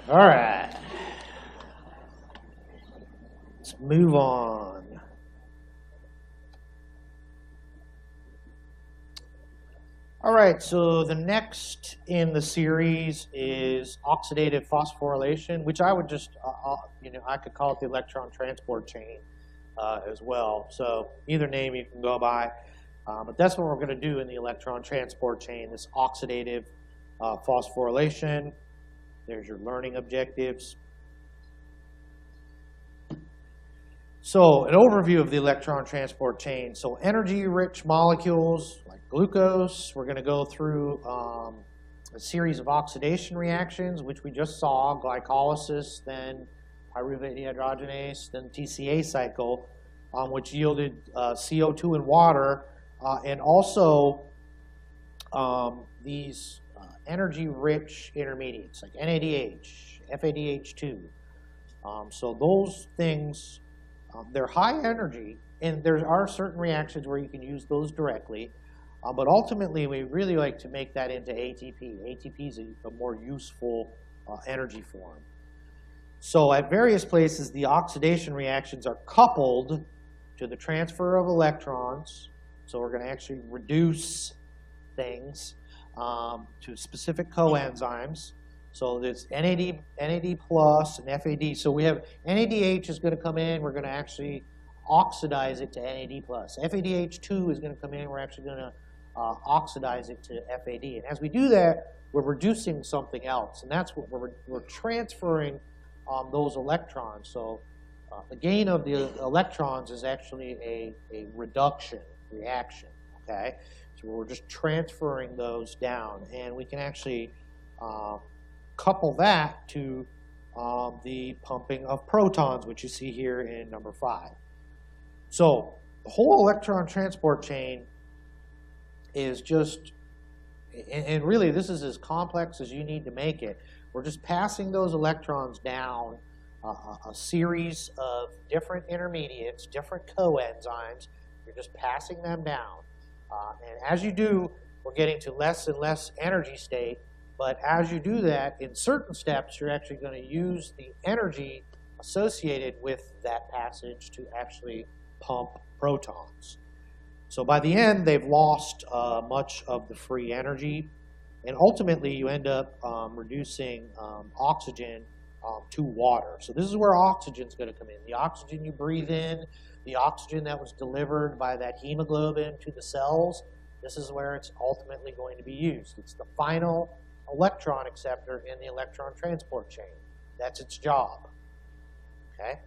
All right, let's move on. All right, so the next in the series is oxidative phosphorylation, which I would just, I could call it the electron transport chain as well. So either name you can go by, but that's what we're going to do in the electron transport chain, this oxidative phosphorylation. There's your learning objectives. So an overview of the electron transport chain. So energy-rich molecules like glucose, we're going to go through a series of oxidation reactions, which we just saw, glycolysis, then pyruvate dehydrogenase, then TCA cycle, which yielded CO2 and water, and also these energy-rich intermediates like NADH, FADH2. So those things, they're high energy, and there are certain reactions where you can use those directly, but ultimately we really like to make that into ATP. ATP is a more useful energy form. So at various places, the oxidation reactions are coupled to the transfer of electrons. So we're going to actually reduce things to specific coenzymes. So there's NAD plus and FAD. So we have NADH is going to come in. We're going to actually oxidize it to NAD plus. FADH2 is going to come in. We're actually going to oxidize it to FAD. And as we do that, we're reducing something else. And that's what we're transferring those electrons. So the gain of the electrons is actually a reduction reaction. Okay? So we're just transferring those down. And we can actually couple that to the pumping of protons, which you see here in number 5. So the whole electron transport chain is just, and really this is as complex as you need to make it. We're just passing those electrons down a series of different intermediates, different coenzymes. You're just passing them down. And as you do, we're getting to less and less energy state. But as you do that, in certain steps, you're actually going to use the energy associated with that passage to actually pump protons. So by the end, they've lost much of the free energy. And ultimately, you end up reducing oxygen to water. So this is where oxygen is going to come in. The oxygen you breathe in, the oxygen that was delivered by that hemoglobin to the cells, this is where it's ultimately going to be used. It's the final electron acceptor in the electron transport chain. That's its job. Okay?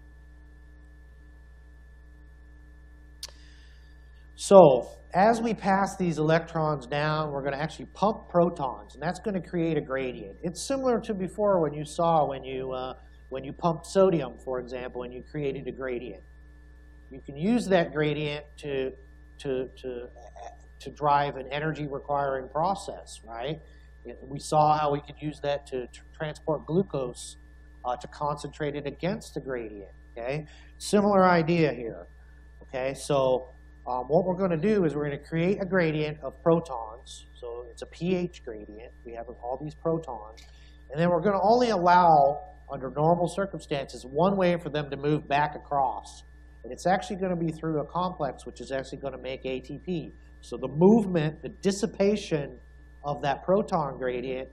So as we pass these electrons down, we're going to actually pump protons, and that's going to create a gradient. It's similar to before when you saw when you pumped sodium, for example, and you created a gradient. You can use that gradient to drive an energy requiring process, right? We saw how we could use that to transport glucose to concentrate it against the gradient. Okay, similar idea here. Okay, so what we're going to do is we're going to create a gradient of protons. So it's a pH gradient. We have all these protons, and then we're going to only allow, under normal circumstances, one way for them to move back across, and it's actually going to be through a complex, which is actually going to make ATP. So the movement, the dissipation of that proton gradient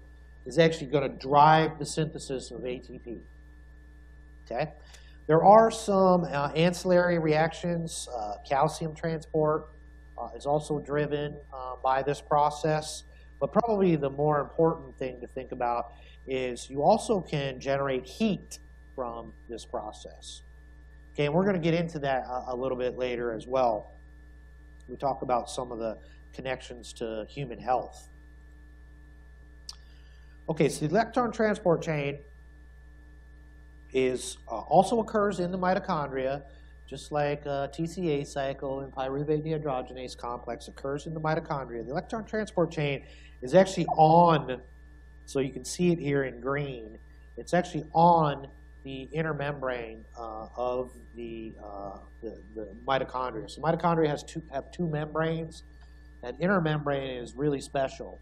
is actually going to drive the synthesis of ATP. Okay? There are some ancillary reactions. Calcium transport is also driven by this process. But probably the more important thing to think about is you also can generate heat from this process. Okay, and we're going to get into that a little bit later as well. We talk about some of the connections to human health. Okay, so the electron transport chain is also occurs in the mitochondria, just like TCA cycle and pyruvate dehydrogenase complex occurs in the mitochondria. The electron transport chain is actually on, so you can see it here in green. It's actually on the inner membrane of the mitochondria. So mitochondria have two membranes. That inner membrane is really special.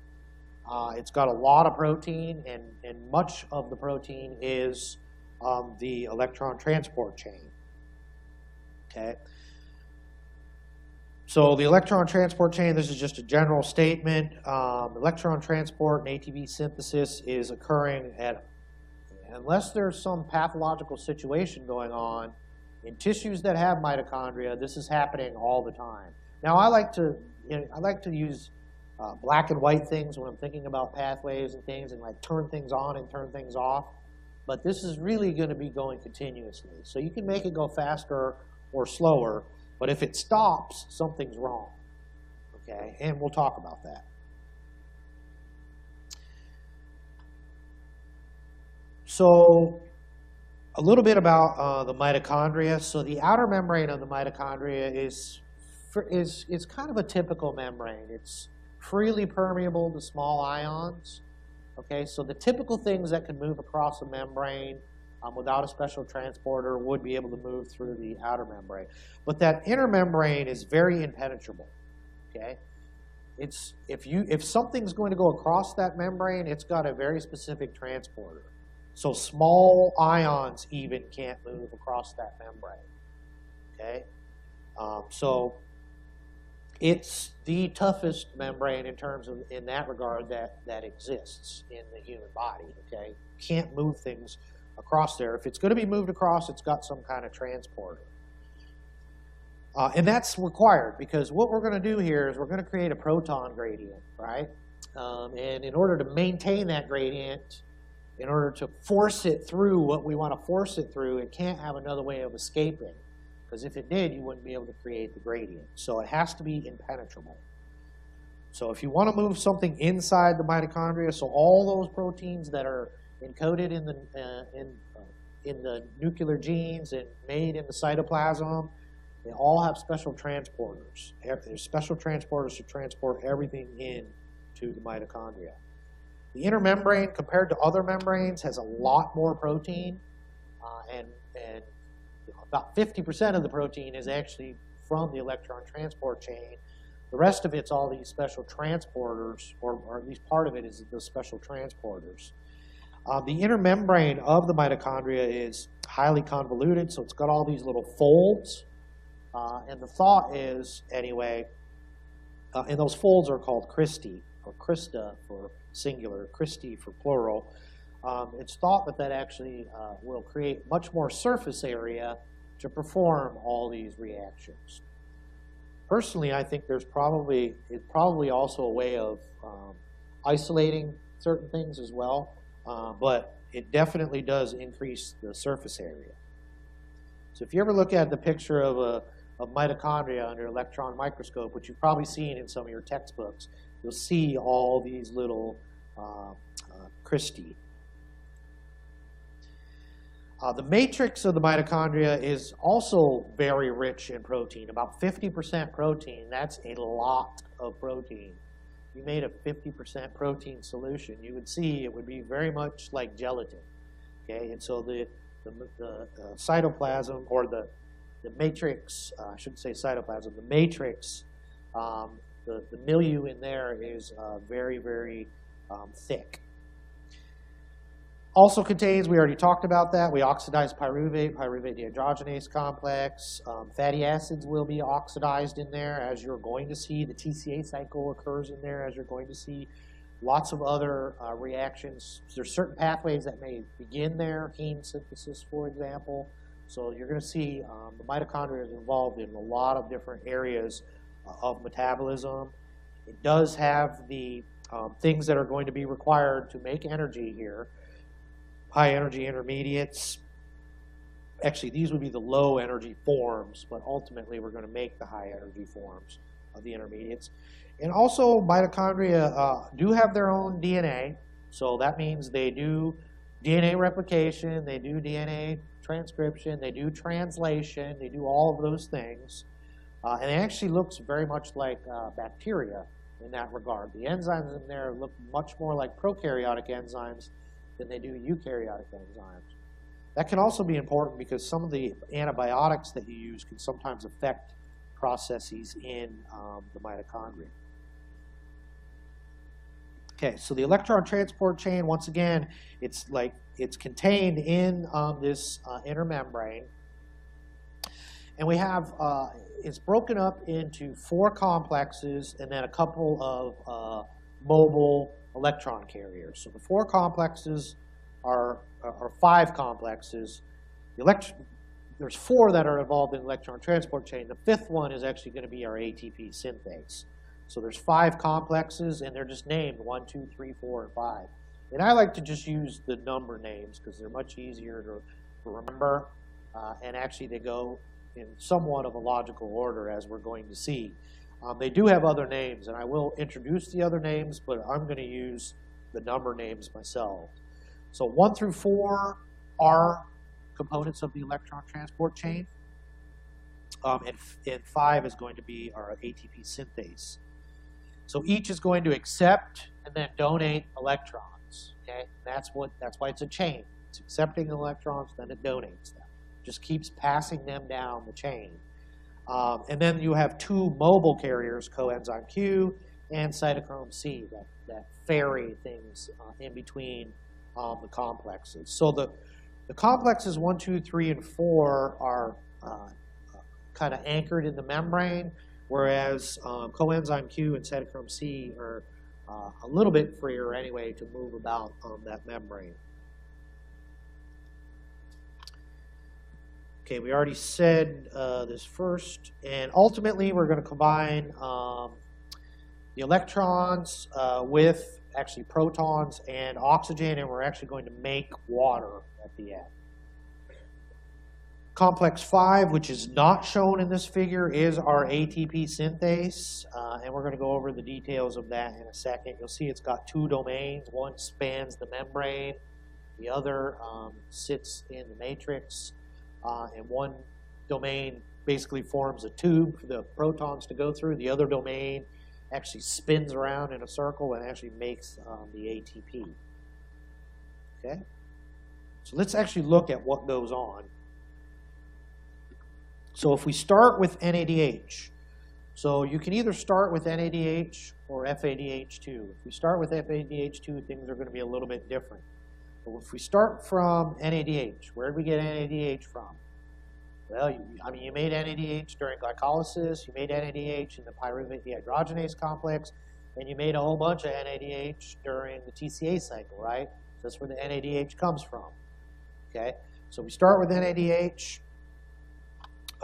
It's got a lot of protein, and much of the protein is the electron transport chain. Okay. So the electron transport chain, this is just a general statement. Electron transport and ATP synthesis is occurring unless there's some pathological situation going on in tissues that have mitochondria. This is happening all the time. Now, I like to use black and white things when I'm thinking about pathways and things, and like turn things on and turn things off. But this is really going to be going continuously. So you can make it go faster or slower, but if it stops, something's wrong. Okay, and we'll talk about that. So a little bit about the mitochondria. So the outer membrane of the mitochondria is kind of a typical membrane. It's freely permeable to small ions. Okay, so the typical things that can move across a membrane without a special transporter would be able to move through the outer membrane. But that inner membrane is very impenetrable. Okay, if something's going to go across that membrane, it's got a very specific transporter. So small ions even can't move across that membrane. Okay, so it's the toughest membrane in that regard that exists in the human body. Okay, can't move things across there. If it's going to be moved across, it's got some kind of transporter. And that's required because what we're going to do here is we're going to create a proton gradient, right? And in order to maintain that gradient, in order to force it through what we want to force it through, it can't have another way of escaping. Because if it did, you wouldn't be able to create the gradient. So it has to be impenetrable. So if you want to move something inside the mitochondria, so all those proteins that are encoded in the nuclear genes and made in the cytoplasm, they all have special transporters. There's special transporters to transport everything into the mitochondria. The inner membrane, compared to other membranes, has a lot more protein, and about 50% of the protein is actually from the electron transport chain. The rest of it's all these special transporters, or at least part of it is the special transporters. The inner membrane of the mitochondria is highly convoluted, so it's got all these little folds. And the thought is, anyway, and those folds are called cristae, or crista for singular, cristae for plural. It's thought that actually will create much more surface area to perform all these reactions. Personally, I think it's probably also a way of isolating certain things as well, but it definitely does increase the surface area. So if you ever look at the picture of mitochondria under electron microscope, which you've probably seen in some of your textbooks, you'll see all these little cristae. The matrix of the mitochondria is also very rich in protein, about 50% protein. That's a lot of protein. If you made a 50% protein solution, you would see it would be very much like gelatin. Okay, and so the cytoplasm, or the matrix, I shouldn't say cytoplasm, the matrix, the milieu in there is very, very thick. Also contains, we already talked about that, we oxidize pyruvate dehydrogenase complex. Fatty acids will be oxidized in there, as you're going to see. The TCA cycle occurs in there, as you're going to see. Lots of other reactions. There's certain pathways that may begin there, heme synthesis, for example. So you're going to see the mitochondria is involved in a lot of different areas of metabolism. It does have the things that are going to be required to make energy here. High energy intermediates. Actually, these would be the low energy forms, but ultimately we're going to make the high energy forms of the intermediates. And also, mitochondria do have their own DNA, so that means they do DNA replication, they do DNA transcription, they do translation, they do all of those things. And it actually looks very much like bacteria in that regard. The enzymes in there look much more like prokaryotic enzymes than they do eukaryotic enzymes. That can also be important because some of the antibiotics that you use can sometimes affect processes in the mitochondria. Okay, so the electron transport chain, once again, it's contained in this inner membrane. And we have, it's broken up into 4 complexes and then a couple of mobile electron carriers. So the 4 complexes are 5 complexes. There's 4 that are involved in the electron transport chain. The 5th one is actually going to be our ATP synthase. So there's 5 complexes, and they're just named 1, 2, 3, 4, and 5. And I like to just use the number names because they're much easier to remember, and actually they go in somewhat of a logical order, as we're going to see. They do have other names, and I will introduce the other names, but I'm going to use the number names myself. So 1 through 4 are components of the electron transport chain, and 5 is going to be our ATP synthase. So each is going to accept and then donate electrons. Okay, that's why it's a chain. It's accepting electrons, then it donates them. Just keeps passing them down the chain. And then you have 2 mobile carriers, coenzyme Q and cytochrome C, that ferry things in between the complexes. So the complexes 1, 2, 3, and 4 are kind of anchored in the membrane, whereas coenzyme Q and cytochrome C are a little bit freer anyway to move about on that membrane. Okay, we already said this first, and ultimately we're going to combine the electrons with actually protons and oxygen, and we're actually going to make water at the end. Complex 5, which is not shown in this figure, is our ATP synthase, and we're going to go over the details of that in a second. You'll see it's got 2 domains. One spans the membrane, the other sits in the matrix, and one domain basically forms a tube for the protons to go through. The other domain actually spins around in a circle and actually makes the ATP. Okay? So let's actually look at what goes on. So if we start with NADH, so you can either start with NADH or FADH2. If we start with FADH2, things are going to be a little bit different. But if we start from NADH, where did we get NADH from? Well, you made NADH during glycolysis, you made NADH in the pyruvate dehydrogenase complex, and you made a whole bunch of NADH during the TCA cycle, right? That's where the NADH comes from. Okay, so we start with NADH.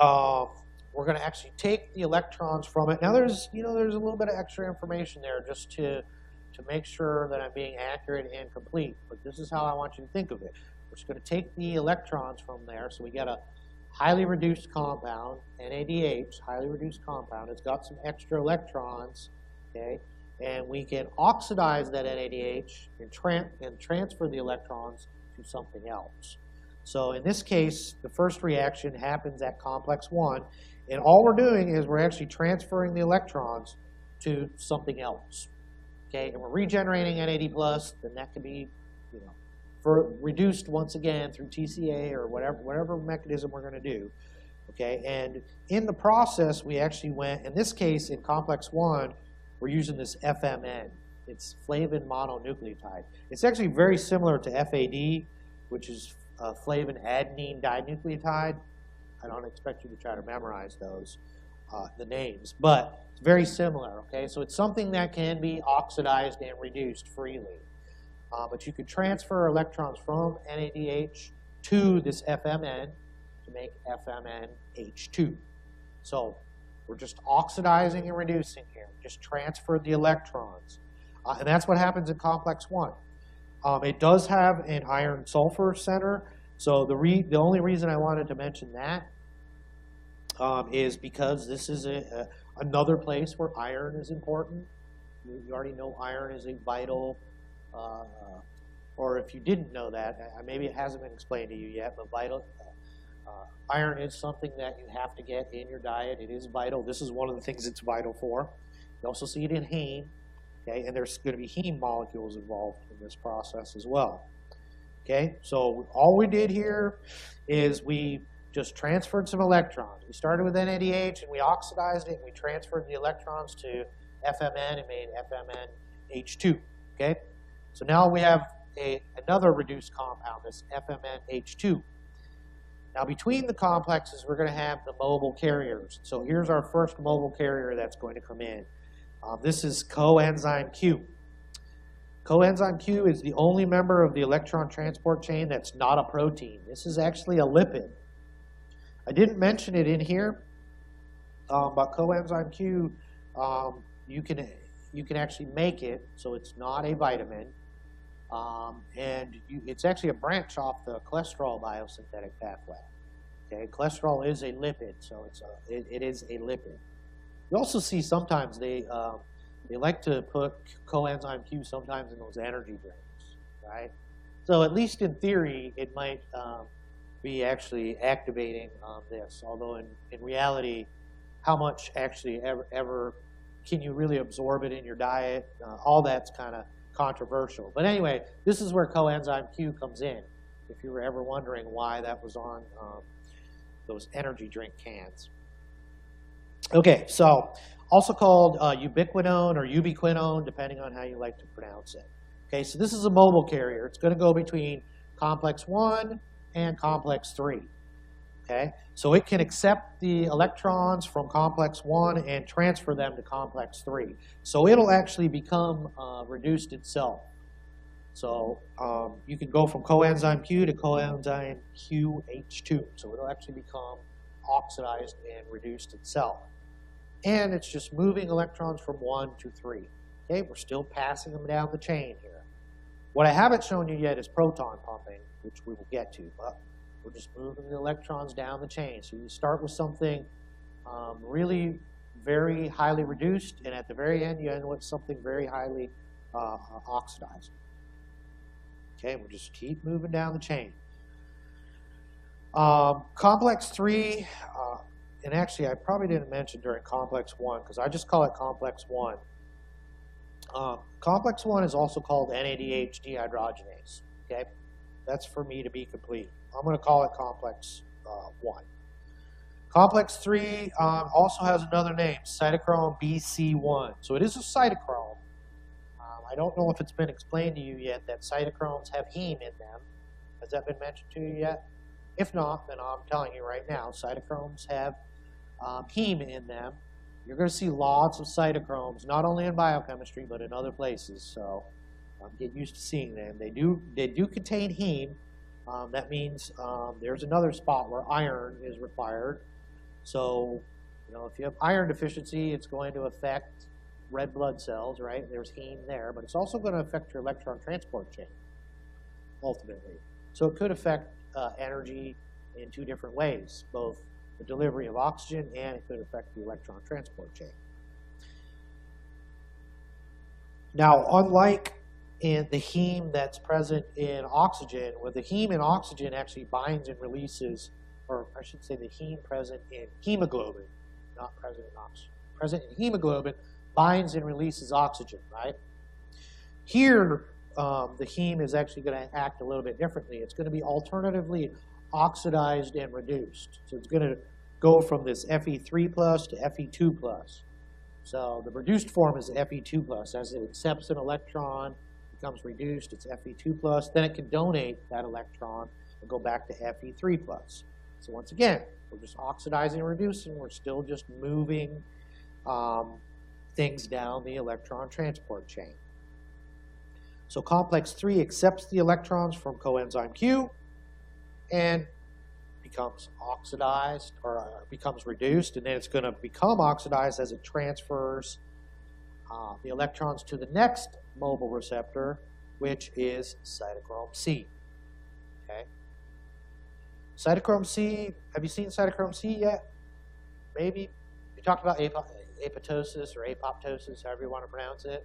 We're going to actually take the electrons from it. Now there's a little bit of extra information there just to make sure that I'm being accurate and complete, but this is how I want you to think of it. We're just going to take the electrons from there, so we got a highly reduced compound, NADH, highly reduced compound. It's got some extra electrons, okay, and we can oxidize that NADH and transfer the electrons to something else. So in this case, the first reaction happens at complex 1, and all we're doing is we're actually transferring the electrons to something else. Okay, and we're regenerating NAD+, then that could be, reduced once again through TCA or whatever mechanism we're going to do. Okay, and in the process, we actually went, in this case, in complex 1, we're using this FMN. It's flavin mononucleotide. It's actually very similar to FAD, which is flavin adenine dinucleotide. I don't expect you to try to memorize those, the names, but it's very similar, okay? So it's something that can be oxidized and reduced freely. But you could transfer electrons from NADH to this FMN to make FMNH2. So we're just oxidizing and reducing here. Just transfer the electrons. And that's what happens in complex 1. It does have an iron-sulfur center. So the only reason I wanted to mention that is because this is another place where iron is important. You already know iron is a vital, or if you didn't know that, maybe it hasn't been explained to you yet, but vital. Iron is something that you have to get in your diet. It is vital. This is one of the things it's vital for. You also see it in heme, okay, and there's going to be heme molecules involved in this process as well. Okay, so all we did here is we just transferred some electrons. We started with NADH and we oxidized it and we transferred the electrons to FMN and made FMNH2. Okay, so now we have another reduced compound, this FMNH2. Now between the complexes, we're going to have the mobile carriers. So here's our first mobile carrier that's going to come in. This is coenzyme Q. Coenzyme Q is the only member of the electron transport chain that's not a protein. This is actually a lipid. I didn't mention it in here, but coenzyme Q, you can actually make it, so it's not a vitamin, it's actually a branch off the cholesterol biosynthetic pathway. Okay, cholesterol is a lipid, so it is a lipid. You also see sometimes they like to put coenzyme Q sometimes in those energy drinks, right? So at least in theory, it might be actually activating this, although in reality, how much actually ever can you really absorb it in your diet? All that's kind of controversial. But anyway, this is where coenzyme Q comes in, if you were ever wondering why that was on those energy drink cans. Okay, so also called ubiquinone or ubiquinone, depending on how you like to pronounce it. Okay, so this is a mobile carrier. It's going to go between complex 1 and complex 3. Okay, so it can accept the electrons from complex 1 and transfer them to complex 3. So it'll actually become reduced itself. So you can go from coenzyme Q to coenzyme QH2. So it'll actually become oxidized and reduced itself. And it's just moving electrons from 1 to 3. Okay, we're still passing them down the chain here. What I haven't shown you yet is proton pumping, which we will get to, but we're just moving the electrons down the chain. So you start with something really very highly reduced, and at the very end you end with something very highly oxidized. Okay, we'll just keep moving down the chain. Complex 3, and actually I probably didn't mention during complex 1, because I just call it complex 1. Complex 1 is also called NADH dehydrogenase. Okay, that's for me to be complete. I'm going to call it complex 1. Complex 3 also has another name, cytochrome BC1. So it is a cytochrome. I don't know if it's been explained to you yet that cytochromes have heme in them. Has that been mentioned to you yet? If not, then I'm telling you right now, cytochromes have heme in them. You're going to see lots of cytochromes, not only in biochemistry, but in other places. So get used to seeing them. They do contain heme. That means there's another spot where iron is required. So, if you have iron deficiency, it's going to affect red blood cells, right? There's heme there, but it's also going to affect your electron transport chain, ultimately. So it could affect energy in two different ways, both the delivery of oxygen and it could affect the electron transport chain. Now, unlike in the heme that's present in oxygen, where the heme in oxygen actually binds and releases, or I should say the heme present in hemoglobin, not present in oxygen, present in hemoglobin binds and releases oxygen, right? Here, the heme is actually going to act a little bit differently. It's going to be alternatively oxidized and reduced. So it's going to go from this Fe3 plus to Fe2 plus. So the reduced form is Fe2 plus. As it accepts an electron, becomes reduced, it's Fe2 plus. Then it can donate that electron and go back to Fe3 plus. So once again, we're just oxidizing and reducing. We're still just moving things down the electron transport chain. So complex 3 accepts the electrons from coenzyme Q and becomes oxidized or becomes reduced, and then it's going to become oxidized as it transfers the electrons to the next mobile receptor, which is cytochrome C. Okay. Cytochrome C, have you seen cytochrome C yet? Maybe. We talked about apoptosis or apoptosis, however you want to pronounce it.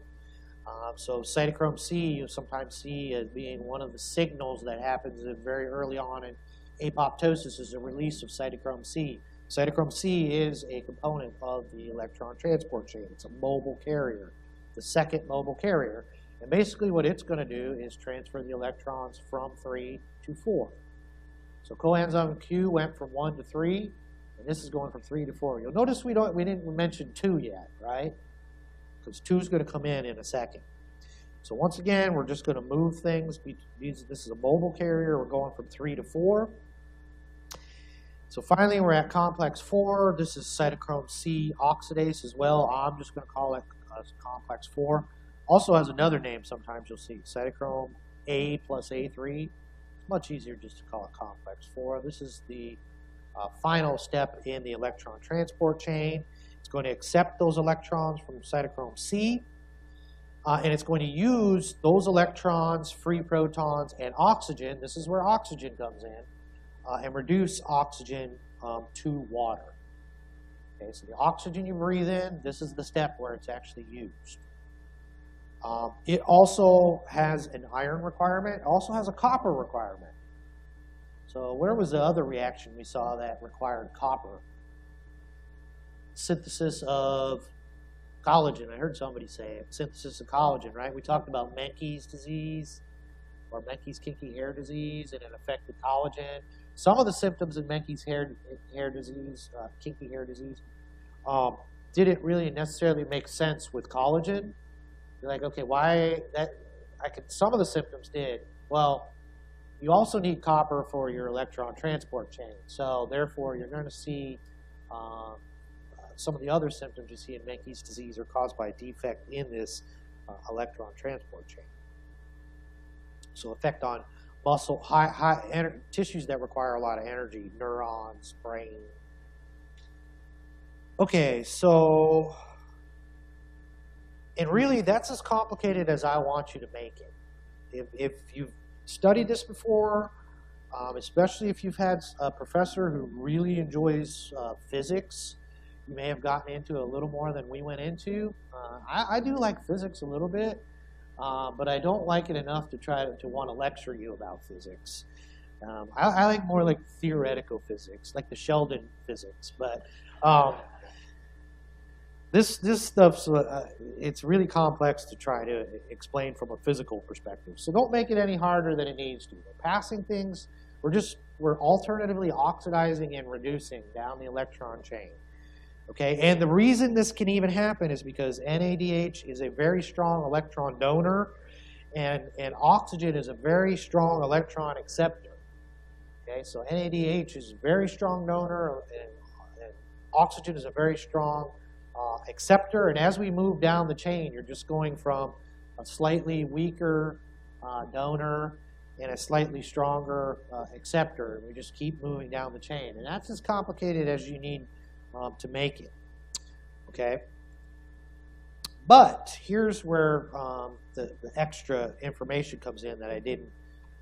So cytochrome C you sometimes see as being one of the signals that happens very early on in apoptosis is a release of cytochrome C. Cytochrome C is a component of the electron transport chain. It's a mobile carrier, the second mobile carrier. And basically what it's going to do is transfer the electrons from 3 to 4. So coenzyme Q went from 1 to 3, and this is going from 3 to 4. You'll notice we didn't mention 2 yet, right? Because 2 is going to come in a second. So once again, we're just going to move things. This is a mobile carrier. We're going from 3 to 4. So finally, we're at complex 4. This is cytochrome C oxidase as well. I'm just going to call it complex 4. Also has another name sometimes you'll see, cytochrome A plus A3. It's much easier just to call it complex 4. This is the final step in the electron transport chain. It's going to accept those electrons from cytochrome C, and it's going to use those electrons, free protons, and oxygen. This is where oxygen comes in, and reduce oxygen to water. Okay, so the oxygen you breathe in, this is the step where it's actually used. It also has an iron requirement. It also has a copper requirement. So where was the other reaction we saw that required copper? Synthesis of collagen. I heard somebody say it. Synthesis of collagen, right? We talked about Menkes disease or Menkes kinky hair disease, and it affected collagen. Some of the symptoms in Menkes hair disease, kinky hair disease, didn't really necessarily make sense with collagen. You're like, okay, why that? Some of the symptoms did. Well, you also need copper for your electron transport chain. So therefore, you're going to see some of the other symptoms you see in Menkes disease are caused by a defect in this electron transport chain. So effect on muscle, tissues that require a lot of energy, neurons, brain. Okay, so, and really that's as complicated as I want you to make it. If you've studied this before, especially if you've had a professor who really enjoys physics, you may have gotten into a little more than we went into. I do like physics a little bit, but I don't like it enough to try to want to lecture you about physics. I like more like theoretical physics, like the Sheldon physics. But this stuff's it's really complex to try to explain from a physical perspective. So don't make it any harder than it needs to. We're passing things. We're alternatively oxidizing and reducing down the electron chain. Okay, and the reason this can even happen is because NADH is a very strong electron donor, and oxygen is a very strong electron acceptor. Okay, so NADH is a very strong donor, and oxygen is a very strong acceptor. And as we move down the chain, you're just going from a slightly weaker donor and a slightly stronger acceptor. And we just keep moving down the chain, and that's as complicated as you need to make it, okay? But here's where the extra information comes in that I didn't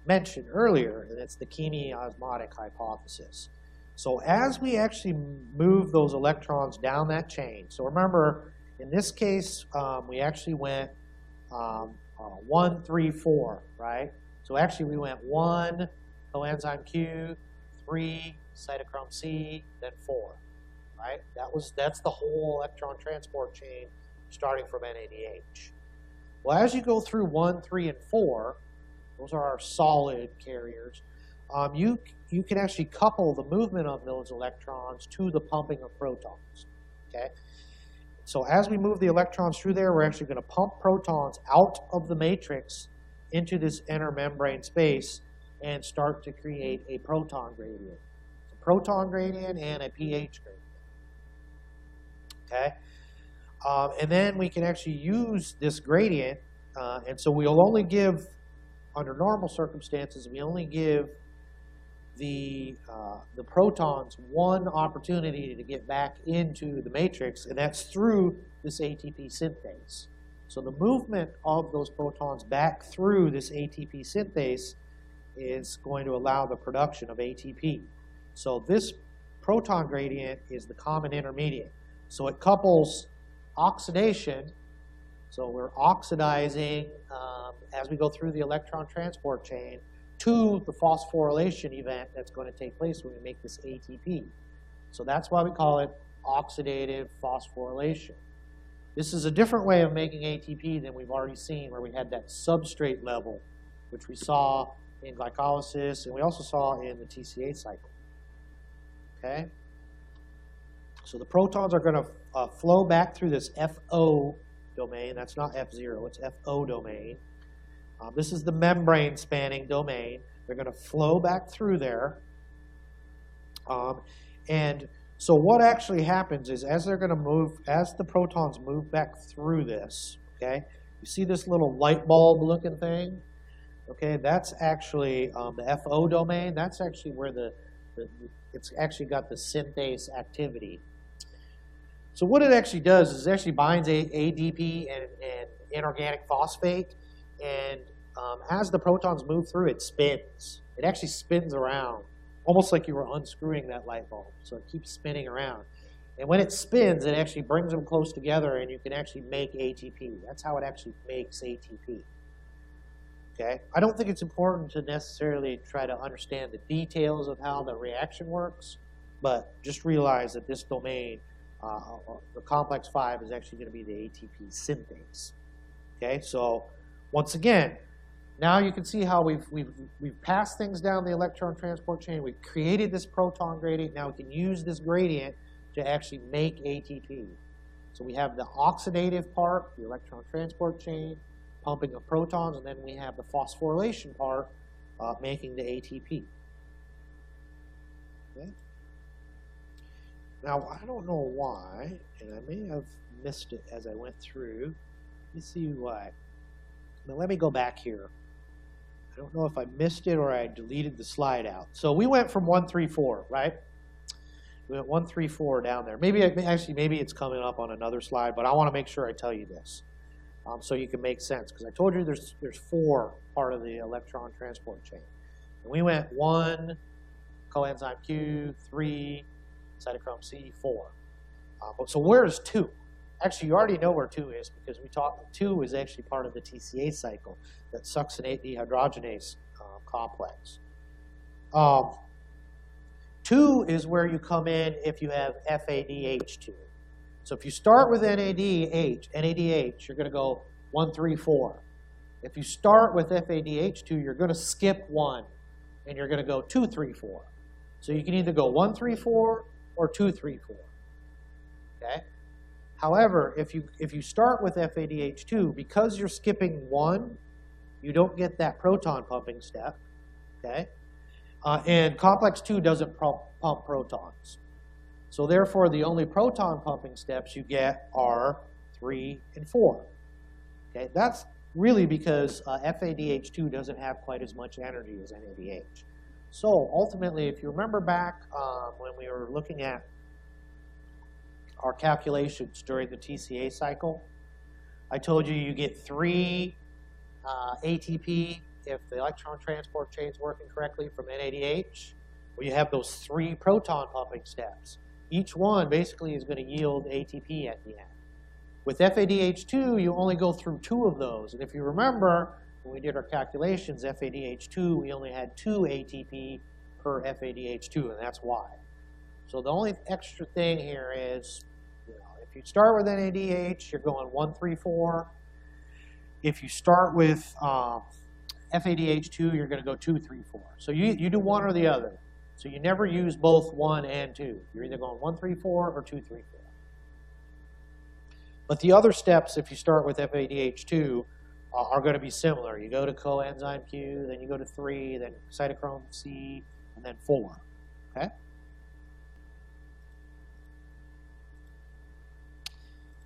mention earlier, and it's the chemiosmotic hypothesis. So as we actually move those electrons down that chain, so remember, in this case, we actually went 1, 3, 4, right? So actually we went 1, coenzyme Q, 3, cytochrome C, then 4. Right? That's the whole electron transport chain starting from NADH. Well, as you go through 1, 3, and 4, those are our solid carriers, you can actually couple the movement of those electrons to the pumping of protons. Okay? So as we move the electrons through there, we're actually going to pump protons out of the matrix into this inner membrane space and start to create a proton gradient. A proton gradient and a pH gradient. Okay, and then we can actually use this gradient, and so we'll only give, under normal circumstances, we only give the protons one opportunity to get back into the matrix, and that's through this ATP synthase. So the movement of those protons back through this ATP synthase is going to allow the production of ATP. So this proton gradient is the common intermediate. So it couples oxidation, so we're oxidizing as we go through the electron transport chain, to the phosphorylation event that's going to take place when we make this ATP. So that's why we call it oxidative phosphorylation. This is a different way of making ATP than we've already seen, where we had that substrate level, which we saw in glycolysis, and we also saw in the TCA cycle. Okay? So the protons are going to flow back through this FO domain. That's not F0, it's FO domain. This is the membrane spanning domain. They're going to flow back through there. And so what actually happens is as they're going to move, as the protons move back through this, okay, you see this little light bulb looking thing? Okay, that's actually the FO domain. That's actually where it's actually got the synthase activity. So what it actually does is it actually binds ADP and inorganic phosphate, and as the protons move through, it spins. It actually spins around, almost like you were unscrewing that light bulb. So it keeps spinning around. And when it spins, it actually brings them close together, and you can actually make ATP. That's how it actually makes ATP. Okay? I don't think it's important to necessarily try to understand the details of how the reaction works, but just realize that this domain, the complex 5, is actually going to be the ATP synthase. Okay, so once again, now you can see how we've passed things down the electron transport chain. We've created this proton gradient. Now we can use this gradient to actually make ATP. So we have the oxidative part, the electron transport chain, pumping of protons, and then we have the phosphorylation part, making the ATP. Okay. Now, I don't know why, and I may have missed it as I went through. Let me see why. Now, let me go back here. I don't know if I missed it or I deleted the slide out. So we went from 134, right? We went 134 down there. Maybe it's coming up on another slide, but I want to make sure I tell you this so you can make sense. Because I told you there's 4 part of the electron transport chain. And we went 1, coenzyme Q, 3, cytochrome C, 4. So where's 2? Actually, you already know where 2 is because we talked. 2 is actually part of the TCA cycle, that succinate dehydrogenase complex. 2 is where you come in if you have FADH2. So if you start with NADH, you're going to go 1, 3, 4. If you start with FADH2, you're going to skip 1, and you're going to go 2, 3, 4. So you can either go 1, 3, 4 or 2, 3, 4. Okay. However, if you start with FADH2, because you're skipping 1, you don't get that proton pumping step. Okay. And complex 2 doesn't pump protons. So therefore, the only proton pumping steps you get are 3 and 4. Okay, that's really because FADH2 doesn't have quite as much energy as NADH. So ultimately, if you remember back when we were looking at our calculations during the TCA cycle, I told you you get 3 ATP if the electron transport chain is working correctly from NADH. Well, you have those 3 proton pumping steps. Each one basically is going to yield ATP at the end. With FADH2, you only go through 2 of those. And if you remember, when we did our calculations, FADH2, we only had 2 ATP per FADH2, and that's why. So the only extra thing here is, if you start with NADH, you're going 1, 3, 4. If you start with FADH2, you're going to go 2, 3, 4. So you do one or the other. So you never use both 1 and 2. You're either going 1, 3, 4 or 2, 3, 4. But the other steps, if you start with FADH2, are going to be similar. You go to coenzyme Q, then you go to 3, then cytochrome C, and then 4. Okay?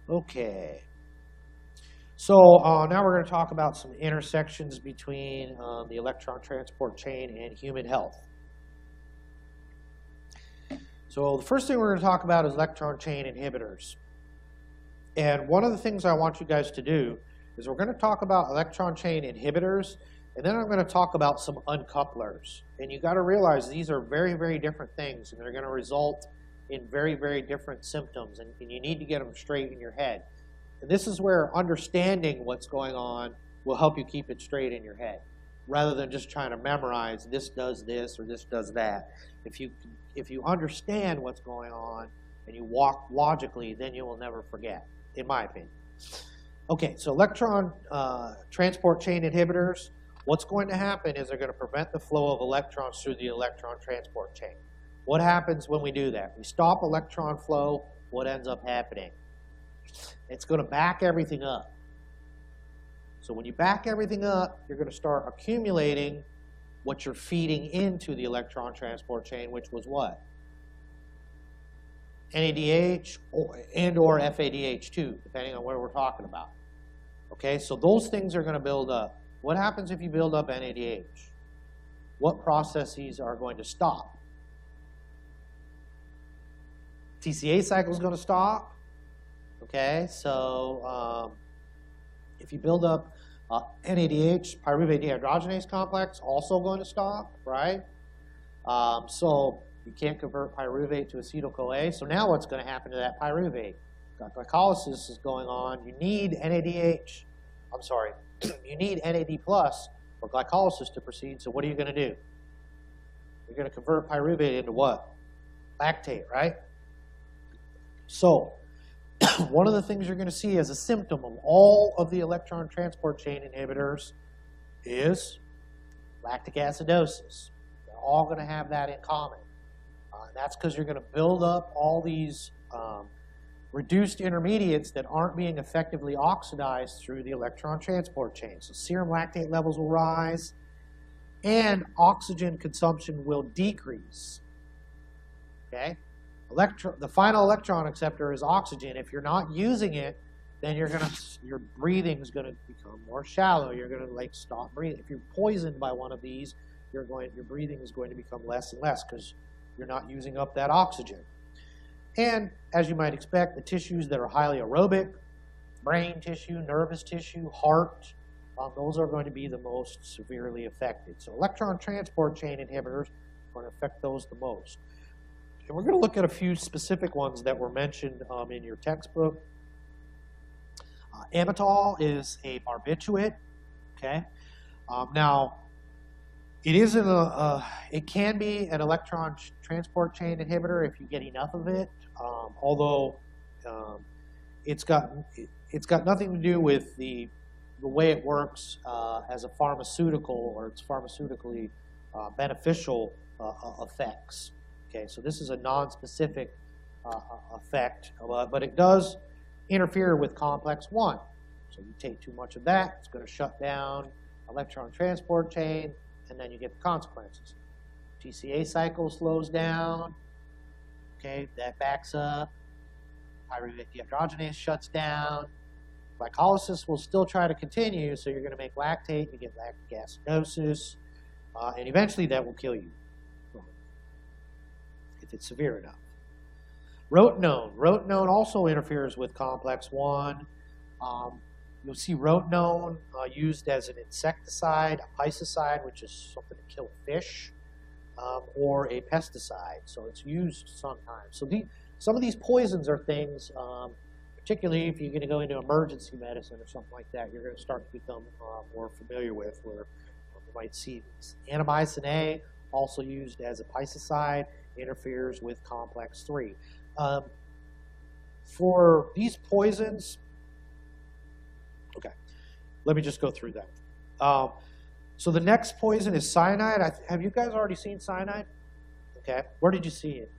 Okay. So now we're going to talk about some intersections between the electron transport chain and human health. So the first thing we're going to talk about is electron chain inhibitors. And one of the things I want you guys to do is we're going to talk about electron chain inhibitors, and then I'm going to talk about some uncouplers. And you got to realize these are very, very different things, and they're going to result in very, very different symptoms, and you need to get them straight in your head. And this is where understanding what's going on will help you keep it straight in your head, rather than just trying to memorize this does this or this does that. If you understand what's going on and you walk logically, then you will never forget, in my opinion. Okay, so electron transport chain inhibitors, what's going to happen is they're going to prevent the flow of electrons through the electron transport chain. What happens when we do that? We stop electron flow, what ends up happening? It's going to back everything up. So when you back everything up, you're going to start accumulating what you're feeding into the electron transport chain, which was what? NADH and or FADH2, depending on what we're talking about. Okay, so those things are going to build up. What happens if you build up NADH? What processes are going to stop? TCA cycle is going to stop. Okay, so if you build up NADH, pyruvate dehydrogenase complex, also going to stop, right? So you can't convert pyruvate to acetyl-CoA. So now what's going to happen to that pyruvate? Glycolysis is going on. You need NADH. I'm sorry. You need NAD plus for glycolysis to proceed. So what are you going to do? You're going to convert pyruvate into what? Lactate, right? So one of the things you're going to see as a symptom of all of the electron transport chain inhibitors is lactic acidosis. They're all going to have that in common. And that's because you're going to build up all these reduced intermediates that aren't being effectively oxidized through the electron transport chain. So serum lactate levels will rise, and oxygen consumption will decrease. Okay? The final electron acceptor is oxygen. If you're not using it, then your breathing is going to become more shallow. You're going to stop breathing. If you're poisoned by one of these, your breathing is going to become less and less because you're not using up that oxygen. And as you might expect, the tissues that are highly aerobic, brain tissue, nervous tissue, heart, those are going to be the most severely affected. So electron transport chain inhibitors are going to affect those the most. And we're going to look at a few specific ones that were mentioned in your textbook. Amytal is a barbiturate. Okay. Now, it can be an electron transport chain inhibitor if you get enough of it. Although it's got nothing to do with the way it works as a pharmaceutical or its pharmaceutically beneficial effects. Okay, so this is a non-specific effect, but it does interfere with complex 1. So you take too much of that, it's going to shut down electron transport chain, and then you get the consequences. TCA cycle slows down. Okay, that backs up. Pyruvate dehydrogenase shuts down. Glycolysis will still try to continue, so you're going to make lactate, you get lactic acidosis, and eventually that will kill you if it's severe enough. Rotenone. Rotenone also interferes with complex 1. You'll see rotenone used as an insecticide, a pesticide, which is something to kill fish, or a pesticide. So it's used sometimes. So some of these poisons are things, particularly if you're going to go into emergency medicine or something like that, you're going to start to become more familiar with, where you might see this. Antimycin A, also used as a pesticide, interferes with complex 3. For these poisons, okay, let me just go through that. So the next poison is cyanide. Have you guys already seen cyanide? Okay, where did you see it?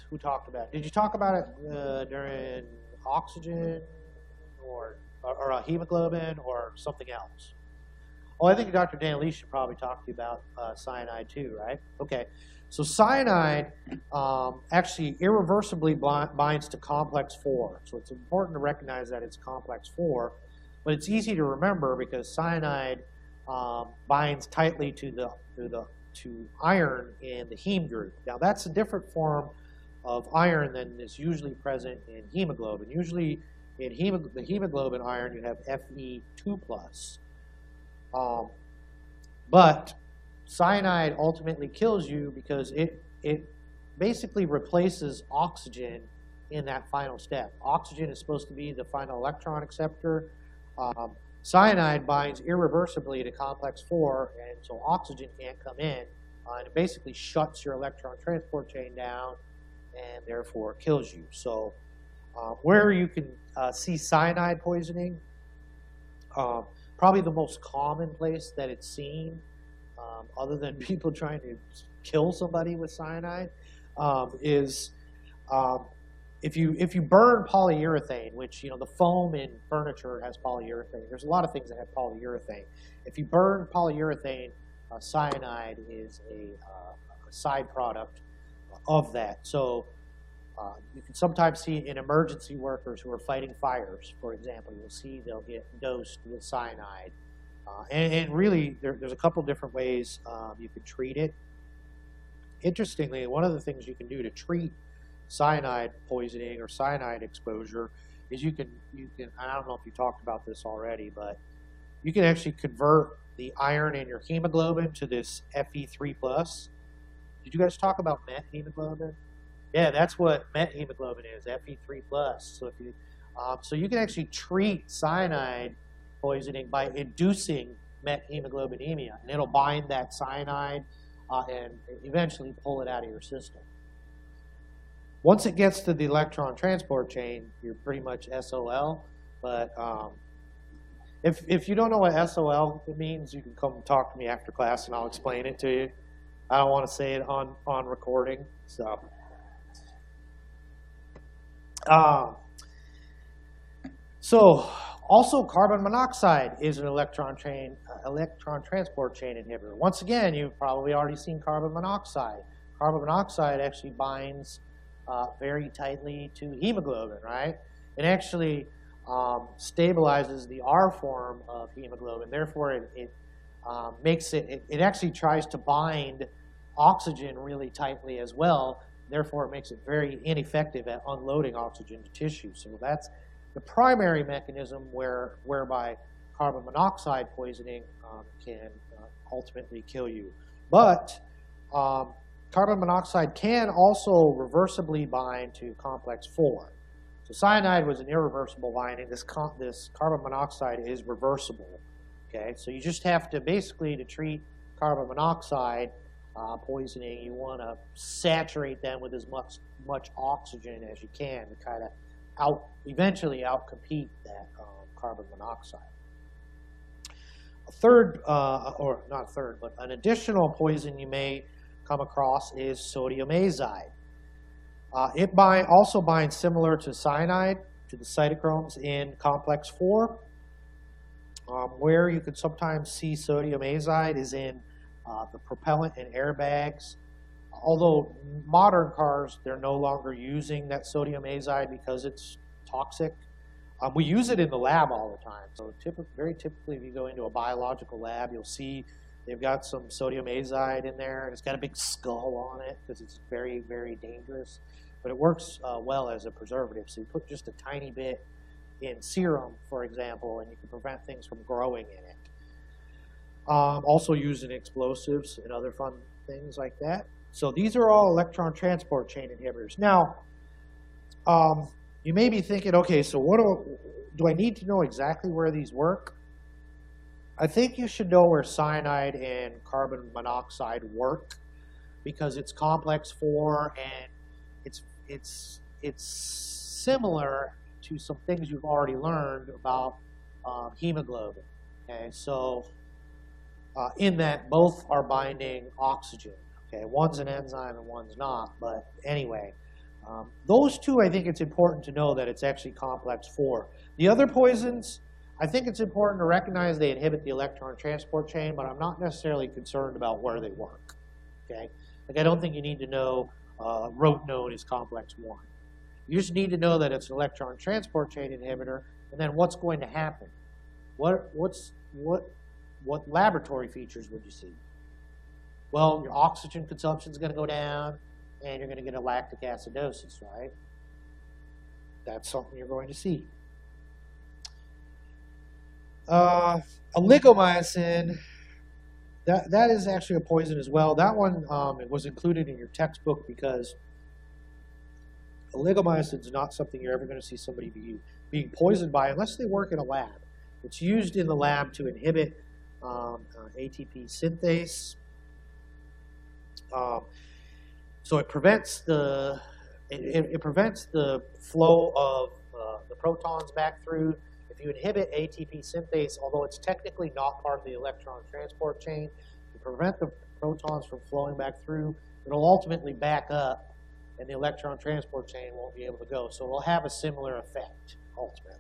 Who talked about it? Did you talk about it during oxygen or hemoglobin or something else? Oh, I think Dr. Dan Lee should probably talk to you about cyanide too, right? Okay, so cyanide actually irreversibly binds to complex 4. So it's important to recognize that it's complex 4, but it's easy to remember because cyanide binds tightly to iron in the heme group. Now that's a different form of iron than is usually present in hemoglobin. Usually in the hemoglobin iron you have Fe2+. But cyanide ultimately kills you because it basically replaces oxygen in that final step. Oxygen is supposed to be the final electron acceptor. Cyanide binds irreversibly to complex 4, and so oxygen can't come in, and it basically shuts your electron transport chain down and therefore kills you. So where you can see cyanide poisoning, probably the most common place that it's seen, other than people trying to kill somebody with cyanide, is if you burn polyurethane, which the foam in furniture has polyurethane. There's a lot of things that have polyurethane. If you burn polyurethane, cyanide is a side product of that. So you can sometimes see in emergency workers who are fighting fires, for example, you'll see they'll get dosed with cyanide. And really, there's a couple different ways you can treat it. Interestingly, one of the things you can do to treat cyanide poisoning or cyanide exposure is you can, I don't know if you talked about this already, but you can actually convert the iron in your hemoglobin to this Fe3+. Did you guys talk about methemoglobin? Yeah, that's what methemoglobin is, Fe3+. So if you, so you can actually treat cyanide poisoning by inducing methemoglobinemia, and it'll bind that cyanide and eventually pull it out of your system. Once it gets to the electron transport chain, you're pretty much SOL. But if you don't know what SOL means, you can come talk to me after class and I'll explain it to you. I don't want to say it on recording. So also carbon monoxide is an electron transport chain inhibitor. Once again, you've probably already seen carbon monoxide. Carbon monoxide actually binds very tightly to hemoglobin, right? It actually stabilizes the R form of hemoglobin. Therefore, it makes it actually tries to bind oxygen really tightly as well. Therefore, it makes it very ineffective at unloading oxygen to tissue. So that's the primary mechanism whereby carbon monoxide poisoning can ultimately kill you. But carbon monoxide can also reversibly bind to complex 4. So cyanide was an irreversible binding. This carbon monoxide is reversible. Okay, so you just have to basically, to treat carbon monoxide poisoning, you want to saturate them with as much oxygen as you can to kind of eventually outcompete that carbon monoxide. A third, or not a third, but an additional poison you may come across is sodium azide. It also binds similar to cyanide to the cytochromes in complex 4. Where you could sometimes see sodium azide is in the propellant and airbags. Although modern cars, they're no longer using that sodium azide because it's toxic. We use it in the lab all the time. So very typically, if you go into a biological lab, you'll see they've got some sodium azide in there, and it's got a big skull on it because it's very, very dangerous. But it works well as a preservative. So you put just a tiny bit in serum, for example, and you can prevent things from growing in it. Also used in explosives and other fun things like that. So these are all electron transport chain inhibitors. Now, you may be thinking, okay, so what do I need to know exactly where these work? I think you should know where cyanide and carbon monoxide work because it's complex 4 and it's similar to some things you've already learned about hemoglobin. Okay, so in that both are binding oxygen. Okay, one's an enzyme and one's not, but anyway. Those two, I think it's important to know that it's actually complex 4. The other poisons, I think it's important to recognize they inhibit the electron transport chain, but I'm not necessarily concerned about where they work. Okay, like I don't think you need to know rotenone is complex 1. You just need to know that it's an electron transport chain inhibitor, and then what's going to happen? What laboratory features would you see? Well, your oxygen consumption is going to go down, and you're going to get a lactic acidosis, right? That's something you're going to see. Oligomycin, that is actually a poison as well. That one it was included in your textbook because oligomycin is not something you're ever going to see somebody being poisoned by unless they work in a lab. It's used in the lab to inhibit ATP synthase. So it prevents the flow of the protons back through. If you inhibit ATP synthase, although it's technically not part of the electron transport chain, to prevent the protons from flowing back through, it'll ultimately back up and the electron transport chain won't be able to go. So it'll have a similar effect, ultimately.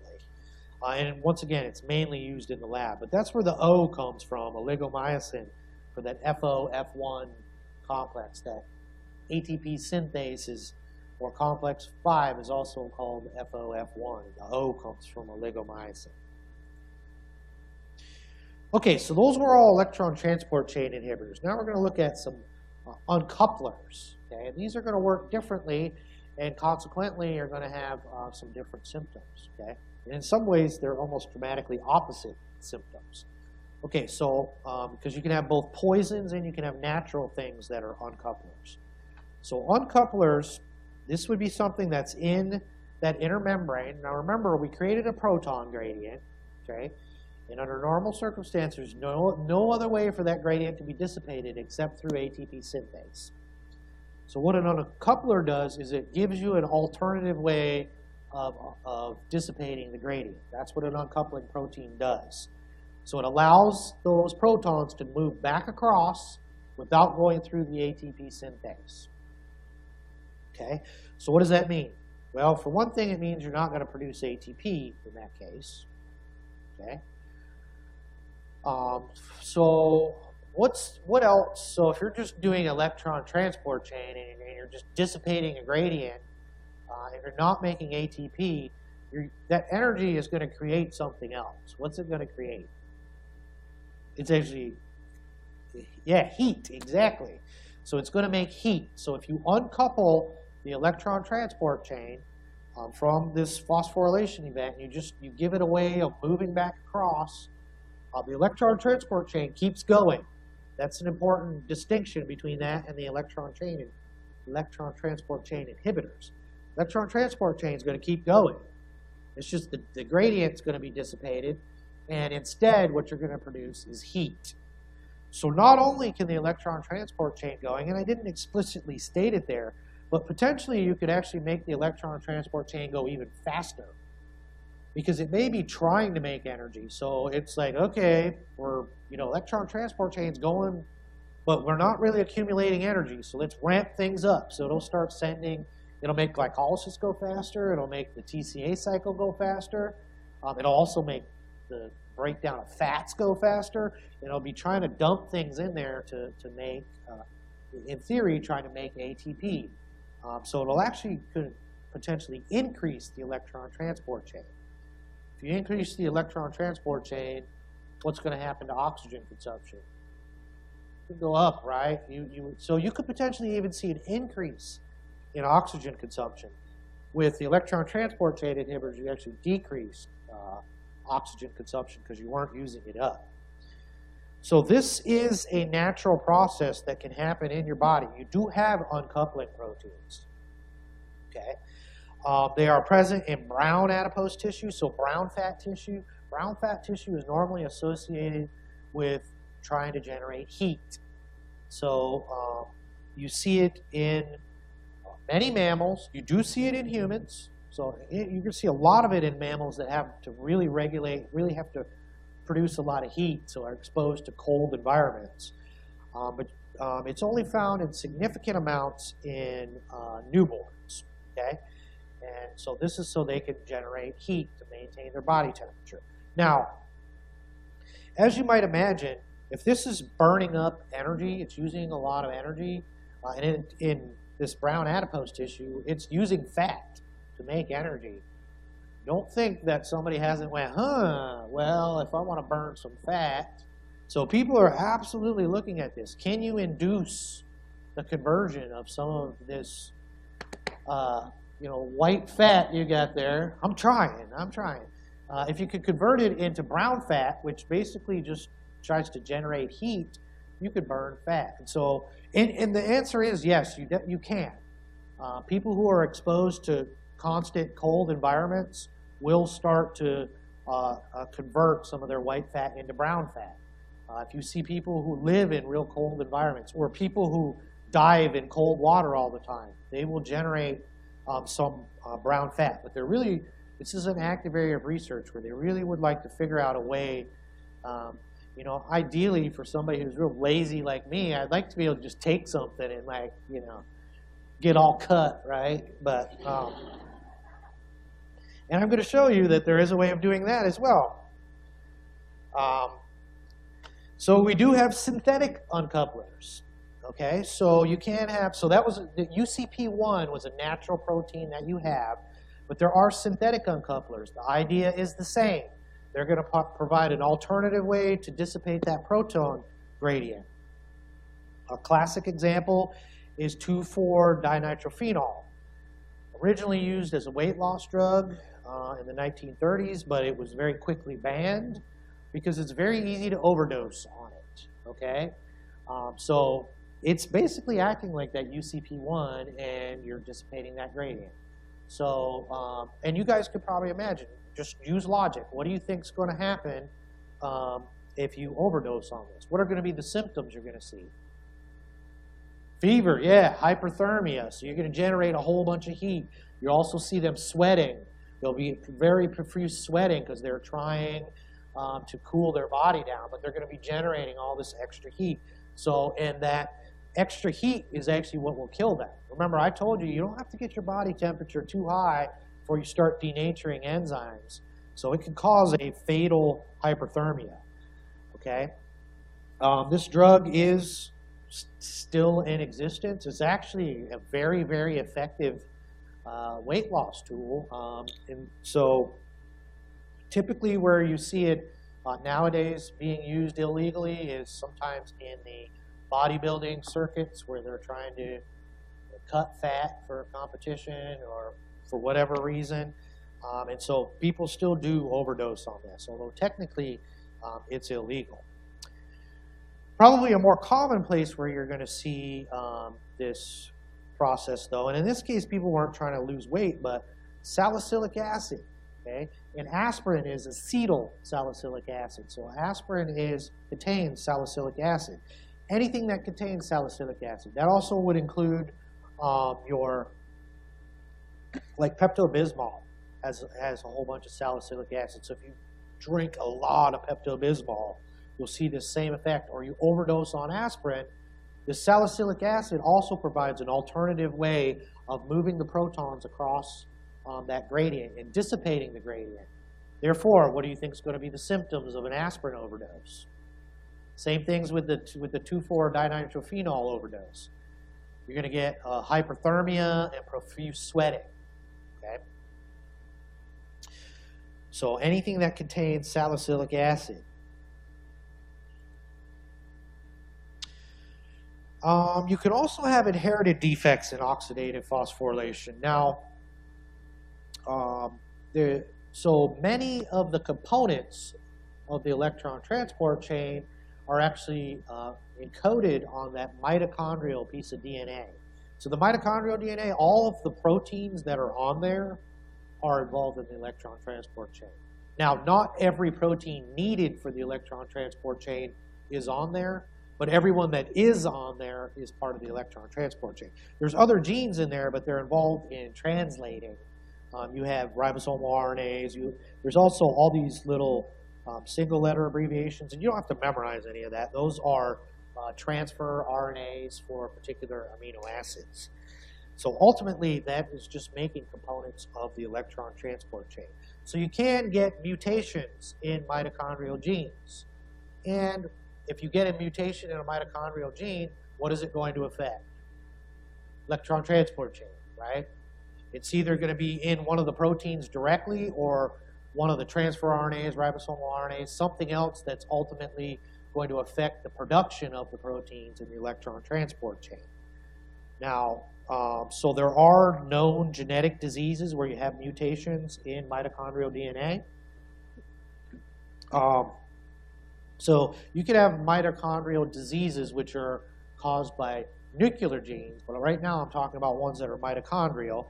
And once again, it's mainly used in the lab. But that's where the O comes from, oligomyosin, for that FO-F1 complex. That ATP synthase is, or complex 5 is also called FO-F1. The O comes from oligomyosin. Okay, so those were all electron transport chain inhibitors. Now we're going to look at some uncouplers. Okay, and these are going to work differently, and consequently are going to have some different symptoms. Okay, and in some ways they're almost dramatically opposite symptoms. Okay, so because you can have both poisons and you can have natural things that are uncouplers. So uncouplers, this would be something that's in that inner membrane. Now remember, we created a proton gradient. Okay. And under normal circumstances, no other way for that gradient to be dissipated except through ATP synthase. So what an uncoupler does is it gives you an alternative way of dissipating the gradient. That's what an uncoupling protein does. So it allows those protons to move back across without going through the ATP synthase. Okay, so what does that mean? Well, for one thing, it means you're not going to produce ATP in that case. Okay. So what else? So if you're just doing electron transport chain and you're just dissipating a gradient, if you're not making ATP, that energy is going to create something else. What's it going to create? It's actually, yeah, heat, exactly. So it's going to make heat. So if you uncouple the electron transport chain from this phosphorylation event, you give it a way of moving back across, the electron transport chain keeps going. That's an important distinction between that and the electron transport chain inhibitors. Electron transport chain is going to keep going. It's just the gradient's going to be dissipated, and instead what you're going to produce is heat. So not only can the electron transport chain going, and I didn't explicitly state it there, but potentially you could actually make the electron transport chain go even faster, because it may be trying to make energy. So it's like, okay, electron transport chain's going, but we're not really accumulating energy, so let's ramp things up. So it'll start it'll make glycolysis go faster, it'll make the TCA cycle go faster, it'll also make the breakdown of fats go faster, and it'll be trying to dump things in there to make, in theory, trying to make ATP. So it'll actually could potentially increase the electron transport chain. If you increase the electron transport chain, what's going to happen to oxygen consumption? It could go up, right? So you could potentially even see an increase in oxygen consumption. With the electron transport chain inhibitors, you actually decrease oxygen consumption because you weren't using it up. So this is a natural process that can happen in your body. You do have uncoupling proteins. Okay. They are present in brown adipose tissue, so brown fat tissue. Brown fat tissue is normally associated with trying to generate heat. So you see it in many mammals. You do see it in humans. So you can see a lot of it in mammals that have to really have to produce a lot of heat, so are exposed to cold environments. But it's only found in significant amounts in newborns. Okay. And so this is so they can generate heat to maintain their body temperature. Now, as you might imagine, if this is burning up energy, it's using a lot of energy, and in this brown adipose tissue, it's using fat to make energy. Don't think that somebody hasn't went, well, if I want to burn some fat. So people are absolutely looking at this. Can you induce the conversion of some of this white fat you got there? I'm trying. If you could convert it into brown fat, which basically just tries to generate heat, you could burn fat. And so, and the answer is yes, you can. People who are exposed to constant cold environments will start to convert some of their white fat into brown fat. If you see people who live in real cold environments, or people who dive in cold water all the time, they will generate some brown fat. But this is an active area of research where they really would like to figure out a way, ideally for somebody who's real lazy like me, I'd like to be able to just take something and get all cut, right? But and I'm going to show you that there is a way of doing that as well. So we do have synthetic uncouplers. Okay, so you can have, so that was, the UCP1 was a natural protein that you have, but there are synthetic uncouplers. The idea is the same. They're going to provide an alternative way to dissipate that proton gradient. A classic example is 2,4-dinitrophenol. Originally used as a weight loss drug in the 1930s, but it was very quickly banned because it's very easy to overdose on it, okay? So it's basically acting like that UCP1 and you're dissipating that gradient. So, and you guys could probably imagine, just use logic. What do you think is going to happen if you overdose on this? What are going to be the symptoms you're going to see? Fever, yeah, hyperthermia. So you're going to generate a whole bunch of heat. You also see them sweating. There'll be very profuse sweating because they're trying to cool their body down, but they're going to be generating all this extra heat. So, and that extra heat is actually what will kill them. Remember, I told you, you don't have to get your body temperature too high before you start denaturing enzymes. So it can cause a fatal hyperthermia, okay? This drug is still in existence. It's actually a very, very effective weight loss tool. And so typically where you see it nowadays being used illegally is sometimes in the bodybuilding circuits where they're trying to cut fat for a competition or for whatever reason. And so people still do overdose on this, although technically it's illegal. Probably a more common place where you're going to see this process, though, and in this case, people weren't trying to lose weight, but salicylic acid, okay? And aspirin is acetyl salicylic acid. So aspirin contains salicylic acid. Anything that contains salicylic acid. That also would include like Pepto-Bismol has a whole bunch of salicylic acid. So if you drink a lot of Pepto-Bismol, you'll see the same effect. Or you overdose on aspirin, the salicylic acid also provides an alternative way of moving the protons across that gradient and dissipating the gradient. Therefore, what do you think is going to be the symptoms of an aspirin overdose? Same things with the 2,4-dinitrophenol overdose. You're going to get hyperthermia and profuse sweating. Okay? So anything that contains salicylic acid. You can also have inherited defects in oxidative phosphorylation. Now, so many of the components of the electron transport chain are actually encoded on that mitochondrial piece of DNA. So the mitochondrial DNA, all of the proteins that are on there are involved in the electron transport chain. Now, not every protein needed for the electron transport chain is on there, but everyone that is on there is part of the electron transport chain. There's other genes in there, but they're involved in translating. You have ribosomal RNAs. There's also all these little single letter abbreviations, and you don't have to memorize any of that. Those are transfer RNAs for particular amino acids. So ultimately, that is just making components of the electron transport chain. So you can get mutations in mitochondrial genes. And if you get a mutation in a mitochondrial gene, what is it going to affect? Electron transport chain, right? It's either going to be in one of the proteins directly or one of the transfer RNAs, ribosomal RNAs, something else that's ultimately going to affect the production of the proteins in the electron transport chain. Now, so there are known genetic diseases where you have mutations in mitochondrial DNA. So you could have mitochondrial diseases which are caused by nuclear genes, but right now I'm talking about ones that are mitochondrial.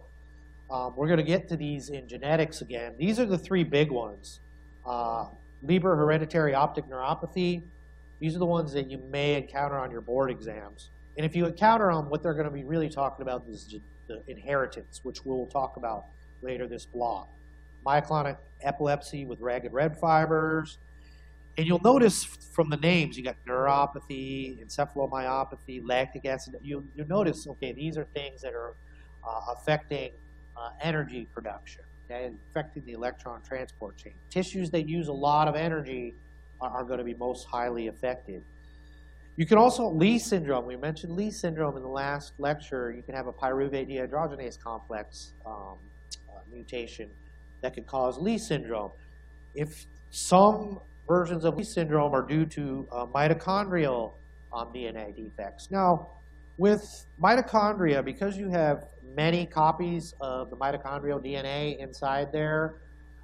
We're going to get to these in genetics again. These are the three big ones. Leber hereditary optic neuropathy. These are the ones that you may encounter on your board exams. And if you encounter them, what they're going to be really talking about is the inheritance, which we'll talk about later this block. Myoclonic epilepsy with ragged red fibers. And you'll notice from the names, you got neuropathy, encephalomyopathy, lactic acid. You'll notice, okay, these are things that are affecting energy production, okay, affecting the electron transport chain. Tissues that use a lot of energy are going to be most highly affected. You can also, Lee syndrome, we mentioned Lee syndrome in the last lecture. You can have a pyruvate dehydrogenase complex mutation that could cause Lee syndrome. If some versions of Lee syndrome are due to mitochondrial DNA defects. Now, with mitochondria, because you have many copies of the mitochondrial DNA inside there,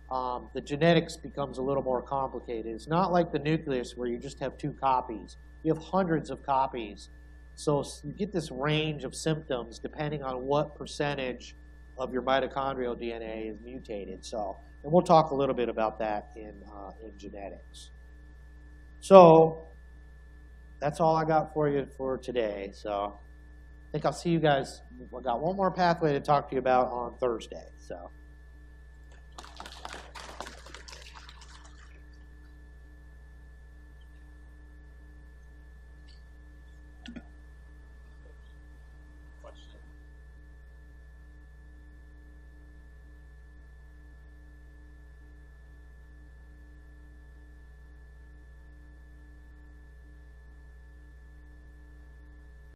the genetics becomes a little more complicated. It's not like the nucleus where you just have 2 copies. You have hundreds of copies. So you get this range of symptoms depending on what percentage of your mitochondrial DNA is mutated. So, and we'll talk a little bit about that in genetics. So that's all I got for you for today. So I think I'll see you guys. I've got one more pathway to talk to you about on Thursday. So.